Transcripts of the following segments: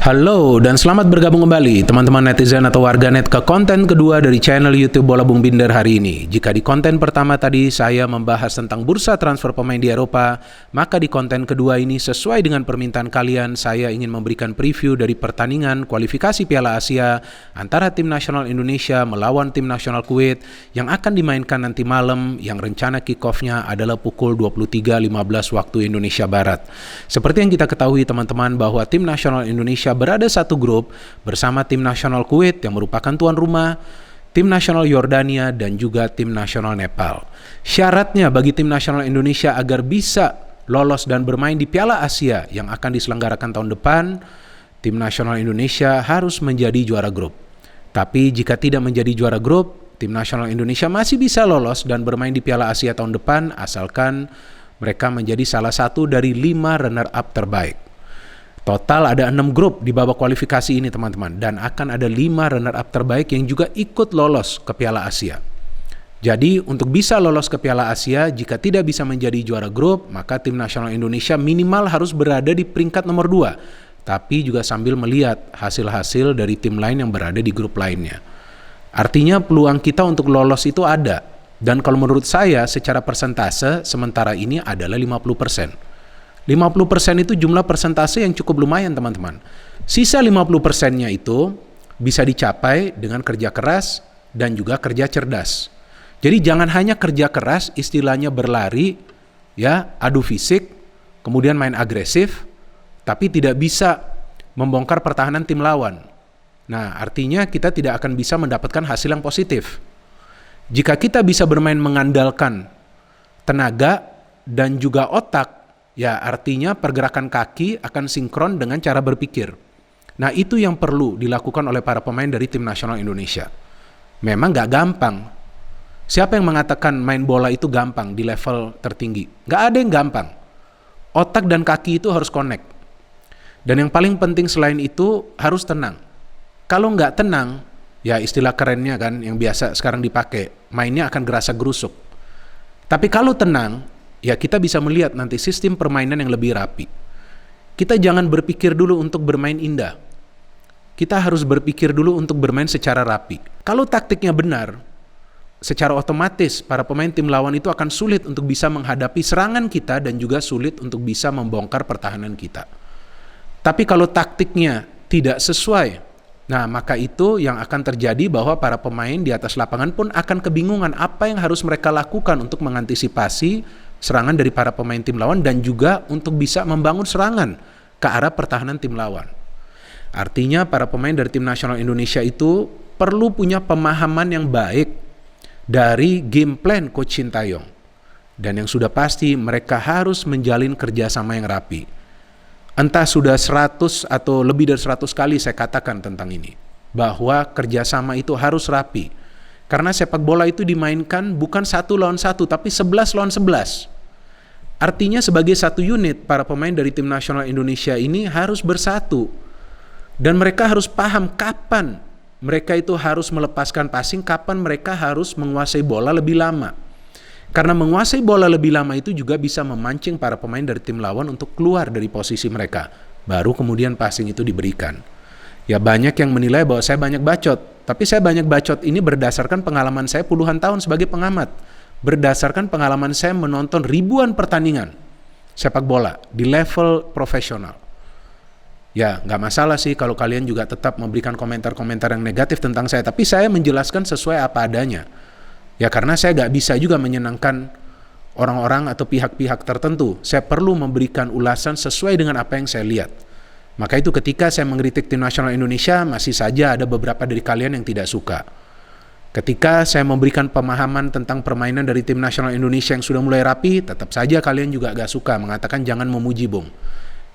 Halo dan selamat bergabung kembali teman-teman netizen atau warganet ke konten kedua dari channel YouTube Bola Bung Binder hari ini. Jika di konten pertama tadi saya membahas tentang bursa transfer pemain di Eropa, maka di konten kedua ini sesuai dengan permintaan kalian saya ingin memberikan preview dari pertandingan kualifikasi Piala Asia antara tim nasional Indonesia melawan tim nasional Kuwait yang akan dimainkan nanti malam, yang rencana kick-off-nya adalah pukul 23.15 waktu Indonesia Barat. Seperti yang kita ketahui teman-teman bahwa tim nasional Indonesia berada satu grup bersama tim nasional Kuwait yang merupakan tuan rumah, tim nasional Yordania, dan juga tim nasional Nepal. Syaratnya bagi tim nasional Indonesia agar bisa lolos dan bermain di Piala Asia yang akan diselenggarakan tahun depan, tim nasional Indonesia harus menjadi juara grup. Tapi jika tidak menjadi juara grup, tim nasional Indonesia masih bisa lolos dan bermain di Piala Asia tahun depan asalkan mereka menjadi salah satu dari 5 runner-up terbaik. Total ada 6 grup di babak kualifikasi ini teman-teman, dan akan ada 5 runner-up terbaik yang juga ikut lolos ke Piala Asia. Jadi untuk bisa lolos ke Piala Asia, jika tidak bisa menjadi juara grup, maka tim nasional Indonesia minimal harus berada di peringkat nomor 2, tapi juga sambil melihat hasil-hasil dari tim lain yang berada di grup lainnya. Artinya peluang kita untuk lolos itu ada, dan kalau menurut saya secara persentase sementara ini adalah 50%. 50% itu jumlah persentase yang cukup lumayan teman-teman. Sisa 50%-nya itu bisa dicapai dengan kerja keras dan juga kerja cerdas. Jadi jangan hanya kerja keras, istilahnya berlari, ya, adu fisik, kemudian main agresif, tapi tidak bisa membongkar pertahanan tim lawan. Nah, artinya kita tidak akan bisa mendapatkan hasil yang positif. Jika kita bisa bermain mengandalkan tenaga dan juga otak, ya artinya pergerakan kaki akan sinkron dengan cara berpikir. Nah itu yang perlu dilakukan oleh para pemain dari tim nasional Indonesia. Memang gak gampang. Siapa yang mengatakan main bola itu gampang di level tertinggi? Gak ada yang gampang. Otak dan kaki itu harus connect. Dan yang paling penting selain itu harus tenang. Kalau gak tenang, ya istilah kerennya kan yang biasa sekarang dipakai, mainnya akan gerasa gerusuk. Tapi kalau tenang, ya kita bisa melihat nanti sistem permainan yang lebih rapi. Kita jangan berpikir dulu untuk bermain indah. Kita harus berpikir dulu untuk bermain secara rapi. Kalau taktiknya benar, secara otomatis para pemain tim lawan itu akan sulit untuk bisa menghadapi serangan kita dan juga sulit untuk bisa membongkar pertahanan kita. Tapi kalau taktiknya tidak sesuai, nah maka itu yang akan terjadi bahwa para pemain di atas lapangan pun akan kebingungan apa yang harus mereka lakukan untuk mengantisipasi serangan dari para pemain tim lawan dan juga untuk bisa membangun serangan ke arah pertahanan tim lawan. Artinya para pemain dari tim nasional Indonesia itu perlu punya pemahaman yang baik dari game plan Coach Sintayong. Dan yang sudah pasti mereka harus menjalin kerjasama yang rapi. Entah sudah 100 atau lebih dari 100 kali saya katakan tentang ini, bahwa kerjasama itu harus rapi. Karena sepak bola itu dimainkan bukan 1 lawan 1, tapi 11 lawan 11. Artinya sebagai satu unit, para pemain dari tim nasional Indonesia ini harus bersatu. Dan mereka harus paham kapan mereka itu harus melepaskan passing, kapan mereka harus menguasai bola lebih lama. Karena menguasai bola lebih lama itu juga bisa memancing para pemain dari tim lawan untuk keluar dari posisi mereka. Baru kemudian passing itu diberikan. Ya banyak yang menilai bahwa saya banyak bacot. Tapi saya banyak bacot ini berdasarkan pengalaman saya puluhan tahun sebagai pengamat. Berdasarkan pengalaman saya menonton ribuan pertandingan sepak bola di level profesional. Ya gak masalah sih kalau kalian juga tetap memberikan komentar-komentar yang negatif tentang saya. Tapi saya menjelaskan sesuai apa adanya. Ya karena saya gak bisa juga menyenangkan orang-orang atau pihak-pihak tertentu. Saya perlu memberikan ulasan sesuai dengan apa yang saya lihat. Maka itu ketika saya mengkritik tim nasional Indonesia, masih saja ada beberapa dari kalian yang tidak suka. Ketika saya memberikan pemahaman tentang permainan dari tim nasional Indonesia yang sudah mulai rapi, tetap saja kalian juga gak suka, mengatakan jangan memuji Bung.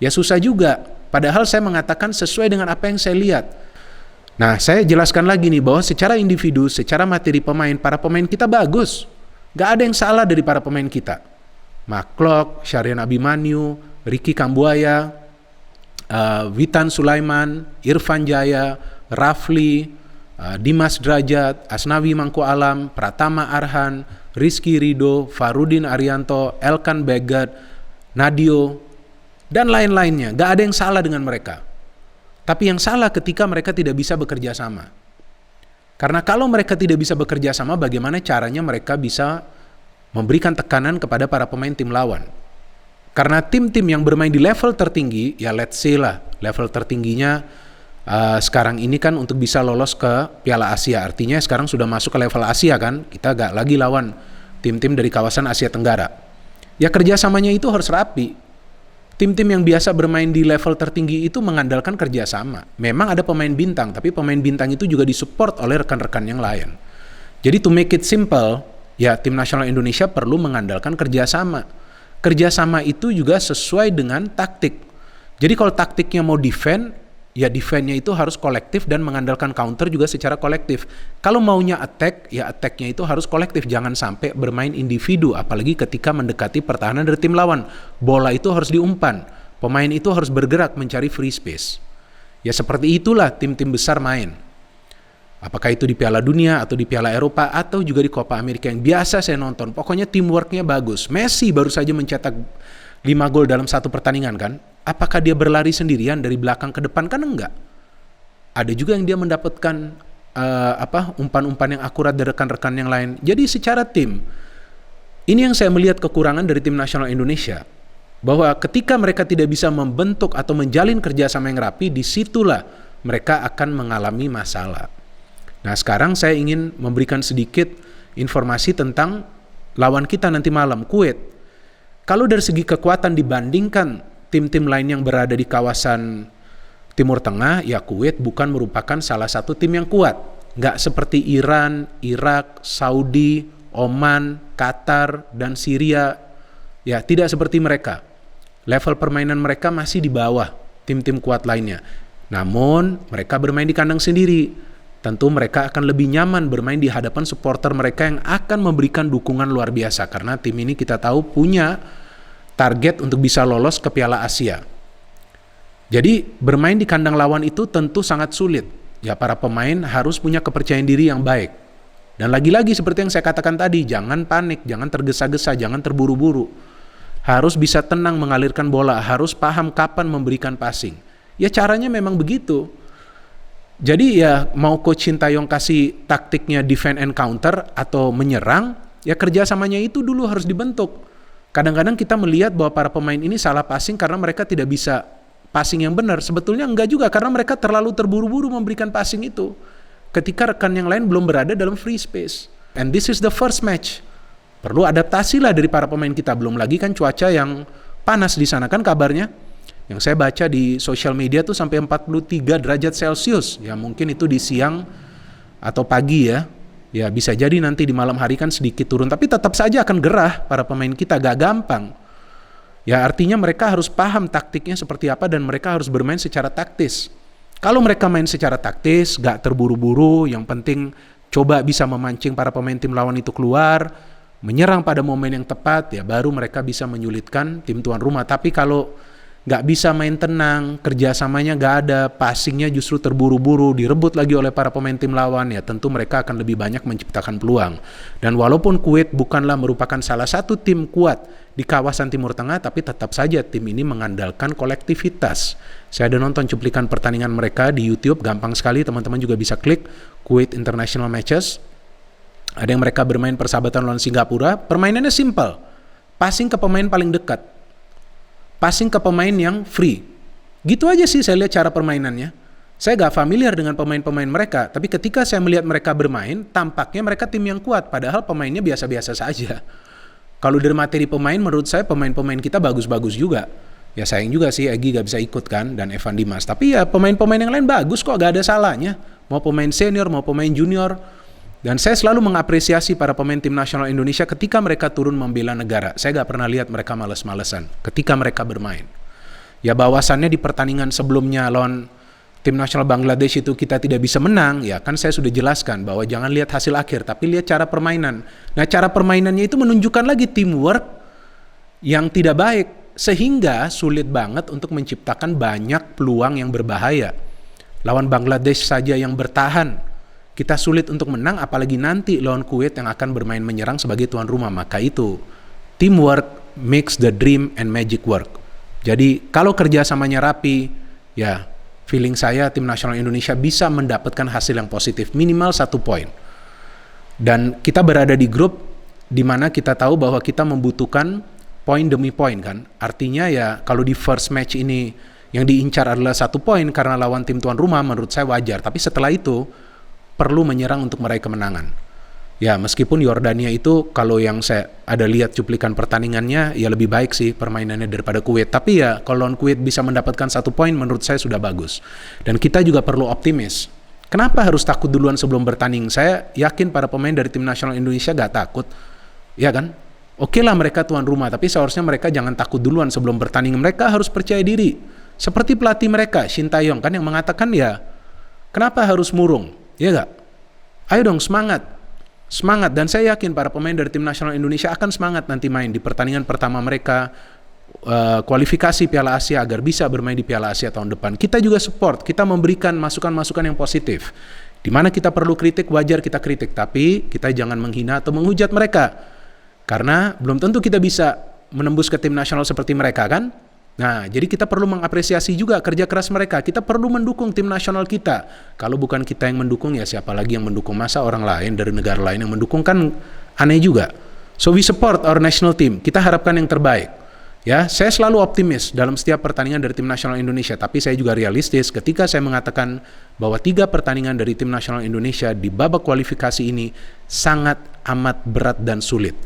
Ya susah juga, padahal saya mengatakan sesuai dengan apa yang saya lihat. Nah, saya jelaskan lagi nih bahwa secara individu, secara materi pemain, para pemain kita bagus. Gak ada yang salah dari para pemain kita. Maklok, Syahrian Abimanyu, Ricky Kambuaya, Witan Sulaiman, Irfan Jaya, Rafli, Dimas Derajat, Asnawi Mangku Alam, Pratama Arhan, Rizky Ridho, Farudin Arianto, Elkan Begat, Nadio, dan lain-lainnya. Gak ada yang salah dengan mereka. Tapi yang salah ketika mereka tidak bisa bekerja sama. Karena kalau mereka tidak bisa bekerja sama, bagaimana caranya mereka bisa memberikan tekanan kepada para pemain tim lawan. Karena tim-tim yang bermain di level tertinggi, ya let's say lah, level tertingginya sekarang ini kan untuk bisa lolos ke Piala Asia. Artinya sekarang sudah masuk ke level Asia kan, kita gak lagi lawan tim-tim dari kawasan Asia Tenggara. Ya kerjasamanya itu harus rapi. Tim-tim yang biasa bermain di level tertinggi itu mengandalkan kerjasama. Memang ada pemain bintang, tapi pemain bintang itu juga disupport oleh rekan-rekan yang lain. Jadi to make it simple, ya tim nasional Indonesia perlu mengandalkan kerjasama. Kerjasama itu juga sesuai dengan taktik. Jadi kalau taktiknya mau defend, ya defense-nya itu harus kolektif dan mengandalkan counter juga secara kolektif. Kalau maunya attack, ya attack-nya itu harus kolektif. Jangan sampai bermain individu, apalagi ketika mendekati pertahanan dari tim lawan. Bola itu harus diumpan. Pemain itu harus bergerak mencari free space. Ya seperti itulah tim-tim besar main. Apakah itu di Piala Dunia atau di Piala Eropa atau juga di Copa America yang biasa saya nonton. Pokoknya teamwork-nya bagus. Messi baru saja mencetak 5 gol dalam satu pertandingan kan. Apakah dia berlari sendirian dari belakang ke depan? Kan enggak. Ada juga yang dia mendapatkan umpan-umpan yang akurat dari rekan-rekan yang lain. Jadi secara tim, ini yang saya melihat kekurangan dari tim nasional Indonesia. Bahwa ketika mereka tidak bisa membentuk atau menjalin kerjasama yang rapi, disitulah mereka akan mengalami masalah. Nah sekarang saya ingin memberikan sedikit informasi tentang lawan kita nanti malam, Kuwait. Kalau dari segi kekuatan dibandingkan tim-tim lain yang berada di kawasan Timur Tengah, ya Kuwait bukan merupakan salah satu tim yang kuat. Nggak seperti Iran, Irak, Saudi, Oman, Qatar, dan Syria. Ya tidak seperti mereka. Level permainan mereka masih di bawah tim-tim kuat lainnya. Namun mereka bermain di kandang sendiri. Tentu mereka akan lebih nyaman bermain di hadapan supporter mereka yang akan memberikan dukungan luar biasa. Karena tim ini kita tahu punya target untuk bisa lolos ke Piala Asia. Jadi bermain di kandang lawan itu tentu sangat sulit. Ya para pemain harus punya kepercayaan diri yang baik. Dan lagi-lagi seperti yang saya katakan tadi, jangan panik, jangan tergesa-gesa, jangan terburu-buru. Harus bisa tenang mengalirkan bola, harus paham kapan memberikan passing. Ya caranya memang begitu. Jadi ya mau Coach Sintayong kasih taktiknya defend and counter atau menyerang, ya kerjasamanya itu dulu harus dibentuk. Kadang-kadang kita melihat bahwa para pemain ini salah passing karena mereka tidak bisa passing yang benar. Sebetulnya enggak juga, karena mereka terlalu terburu-buru memberikan passing itu ketika rekan yang lain belum berada dalam free space. And this is the first match. Perlu adaptasi lah dari para pemain kita. Belum lagi kan cuaca yang panas di sana kan kabarnya. Yang saya baca di sosial media tuh sampai 43 derajat Celcius. Ya mungkin itu di siang atau pagi ya. Ya bisa jadi nanti di malam hari kan sedikit turun. Tapi tetap saja akan gerah para pemain kita, gak gampang. Ya artinya mereka harus paham taktiknya seperti apa dan mereka harus bermain secara taktis. Kalau mereka main secara taktis, gak terburu-buru, yang penting coba bisa memancing para pemain tim lawan itu keluar, menyerang pada momen yang tepat, ya baru mereka bisa menyulitkan tim tuan rumah. Tapi kalau gak bisa main tenang, kerjasamanya gak ada, passingnya justru terburu-buru, direbut lagi oleh para pemain tim lawan, ya tentu mereka akan lebih banyak menciptakan peluang. Dan walaupun Kuwait bukanlah merupakan salah satu tim kuat di kawasan Timur Tengah, tapi tetap saja tim ini mengandalkan kolektivitas. Saya ada nonton cuplikan pertandingan mereka di YouTube, gampang sekali, teman-teman juga bisa klik Kuwait International Matches. Ada yang mereka bermain persahabatan lawan Singapura, permainannya simple, passing ke pemain paling dekat, passing ke pemain yang free. Gitu aja sih saya lihat cara permainannya. Saya gak familiar dengan pemain-pemain mereka, tapi ketika saya melihat mereka bermain, tampaknya mereka tim yang kuat, padahal pemainnya biasa-biasa saja. Kalau dari materi pemain, menurut saya pemain-pemain kita bagus-bagus juga. Ya sayang juga sih Egy gak bisa ikut kan, dan Evan Dimas. Tapi ya pemain-pemain yang lain bagus kok, gak ada salahnya. Mau pemain senior, mau pemain junior. Dan saya selalu mengapresiasi para pemain tim nasional Indonesia ketika mereka turun membela negara. Saya gak pernah lihat mereka males-malesan ketika mereka bermain. Ya bahwasannya di pertandingan sebelumnya lawan tim nasional Bangladesh itu kita tidak bisa menang, ya kan saya sudah jelaskan bahwa jangan lihat hasil akhir, tapi lihat cara permainan. Nah cara permainannya itu menunjukkan lagi teamwork yang tidak baik, sehingga sulit banget untuk menciptakan banyak peluang yang berbahaya. Lawan Bangladesh saja yang bertahan, kita sulit untuk menang, apalagi nanti lawan Kuwait yang akan bermain menyerang sebagai tuan rumah. Maka itu, teamwork makes the dream and magic work. Jadi kalau kerjasamanya rapi, ya feeling saya tim nasional Indonesia bisa mendapatkan hasil yang positif, minimal 1 poin. Dan kita berada di grup di mana kita tahu bahwa kita membutuhkan poin demi poin kan. Artinya ya kalau di first match ini yang diincar adalah 1 poin karena lawan tim tuan rumah, menurut saya wajar. Tapi setelah itu perlu menyerang untuk meraih kemenangan. Ya meskipun Yordania itu kalau yang saya ada lihat cuplikan pertandingannya ya lebih baik sih permainannya daripada Kuwait. Tapi ya kalau lawan Kuwait bisa mendapatkan 1 poin menurut saya sudah bagus. Dan kita juga perlu optimis. Kenapa harus takut duluan sebelum bertanding? Saya yakin para pemain dari tim nasional Indonesia gak takut. Ya kan? Oke lah mereka tuan rumah, tapi seharusnya mereka jangan takut duluan sebelum bertanding. Mereka harus percaya diri. Seperti pelatih mereka, Shin Tae-yong kan yang mengatakan ya, kenapa harus murung? Ya gak? Ayo dong semangat. Semangat, dan saya yakin para pemain dari tim nasional Indonesia akan semangat nanti main di pertandingan pertama mereka kualifikasi Piala Asia agar bisa bermain di Piala Asia tahun depan. Kita juga support, kita memberikan masukan-masukan yang positif. Di mana kita perlu kritik, wajar kita kritik, tapi kita jangan menghina atau menghujat mereka. Karena belum tentu kita bisa menembus ke tim nasional seperti mereka kan? Nah, jadi kita perlu mengapresiasi juga kerja keras mereka. Kita perlu mendukung tim nasional kita. Kalau bukan kita yang mendukung, ya siapa lagi yang mendukung? Masa orang lain dari negara lain yang mendukung, kan aneh juga. So we support our national team. Kita harapkan yang terbaik. Ya, saya selalu optimis dalam setiap pertandingan dari tim nasional Indonesia. Tapi saya juga realistis ketika saya mengatakan bahwa 3 pertandingan dari tim nasional Indonesia di babak kualifikasi ini sangat amat berat dan sulit.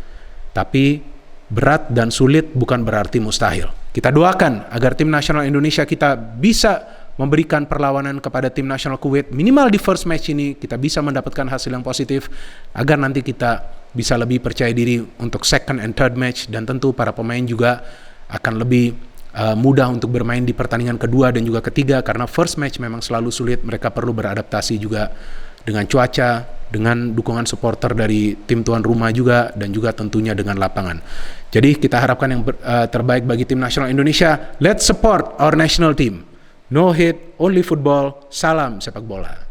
Tapi berat dan sulit bukan berarti mustahil. Kita doakan agar tim nasional Indonesia kita bisa memberikan perlawanan kepada tim nasional Kuwait. Minimal di first match ini kita bisa mendapatkan hasil yang positif agar nanti kita bisa lebih percaya diri untuk second and third match. Dan tentu para pemain juga akan lebih mudah untuk bermain di pertandingan kedua dan juga ketiga. Karena first match memang selalu sulit. Mereka perlu beradaptasi juga dengan cuaca, dengan dukungan supporter dari tim tuan rumah juga, dan juga tentunya dengan lapangan. Jadi kita harapkan yang terbaik bagi tim nasional Indonesia. Let's support our national team. No hate, only football. Salam sepak bola.